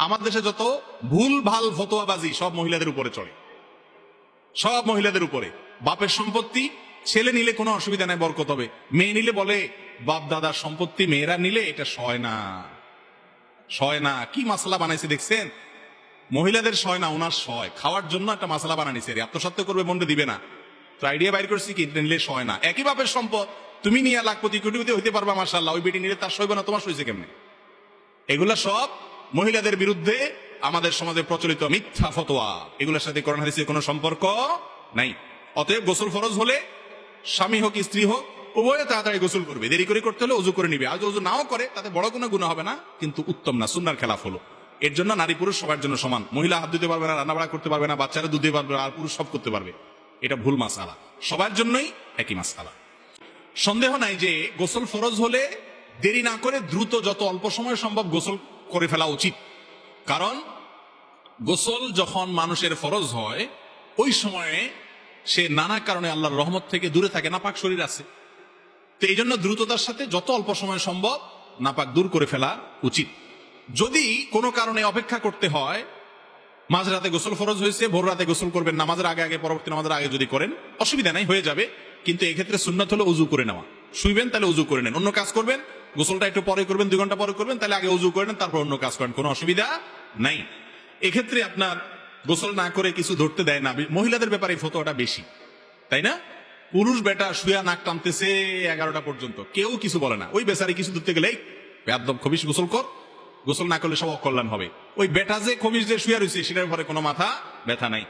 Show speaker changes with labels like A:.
A: আমার দেশে যত ভুল ভাল ফতোয়াবাজি সব মহিলাদের উপরে চড়ে, সব মহিলাদের উপরে। বাপের সম্পত্তি ছেলে নিলে কোনো অসুবিধা নাই, বরকত হবে। মেয়ে নিলে বলে বাপ দাদার সম্পত্তি মেয়েরা নিলে এটা সয় না, সয় না। কি মাসলা বানাইছে দেখছেন? মহিলাদের সয় না, ওনার সয়। খাওয়ার জন্য একটা মাসলা বানানিছে, আত্মসত্য করবে, মনটা দিবে না। তো আইডিয়া বাইর করছি কি নিলে সয় না। একই বাপের সম্পদ তুমি নিয়ে লাখপতি কোটিপতি হইতে পারবা, মাশাআল্লাহ, ওই বেটি নিলে তার সইবে না, তোমার সইছে কেমনে? এগুলা সব মহিলাদের বিরুদ্ধে আমাদের সমাজে প্রচলিত মিথ্যা ফতোয়া। এগুলোর সাথে কোরআন হাদিসের কোনো সম্পর্ক নাই। অতএব গোসল ফরজ হলে স্বামী হোক স্ত্রী হোক উভয়ে তাড়াতাড়ি গোসল করবে। দেরি করে করতে হলে উজু করে নিবে। আর উজু নাও করে তাতে বড় কোনো গুনাহ হবে না, কিন্তু উত্তম না, সুন্নাহর খেলাফ হলো। এর জন্য নারী পুরুষ সবার জন্য সমান। মহিলা হাত ধুতে পারবে না, রান্না বাড়া করতে পারবে না, বাচ্চারা দুধ দিতে পারবে না, আর পুরুষ সব করতে পারবে। এটা ভুল মাসআলা। সবার জন্যই একই মাসআলা। সন্দেহ নাই যে গোসল ফরজ হলে দেরি না করে দ্রুত যত অল্প সময় সম্ভব গোসল করে ফেলা উচিত। কারণ গোসল যখন মানুষের ফরজ হয় ওই সময়ে সে নানা কারণে আল্লাহর রহমত থেকে দূরে থাকে, নাপাক শরীর আছে। তো এই জন্য দ্রুততার সাথে যত অল্প সময় সম্ভব নাপাক দূর করে ফেলা উচিত। যদি কোনো কারণে অপেক্ষা করতে হয়, মাঝরাতে গোসল ফরজ হয়েছে, ভোর রাতে গোসল করবেন, নামাজের আগে আগে, পরবর্তী নামাজের আগে যদি করেন অসুবিধা নাই, হয়ে যাবে। কিন্তু এক্ষেত্রে সুন্নাত হলো উজু করে নেওয়া। শুইবেন তাহলে উজু করে নেন, অন্য কাজ করবেন গোসলটা একটু পরে করবেন, 2 ঘন্টা পরে করবেন, তাহলে আগে উজু করে নেন, তারপর অন্য কাজ করেন, কোনো অসুবিধা নাই। এক্ষেত্রে আপনার গোসল না করে কিছু ধরতে দেয় না। মহিলাদের ব্যাপারে এই ফতোয়াটা বেশি, তাই না? পুরুষ বেটা শুয়া নাক টানতেছে 11টা পর্যন্ত, কেউ কিছু বলে না। ওই বেচারি কিছু ধরতে গেলেই বেয়াদব খবিশ গোসল কর, গোসল না করলে সব অকল্যাণ হবে। ওই বেটা যে খবিশ যে শুয়া রয়েছে সেটার পরে কোনো মাথা ব্যথা নাই।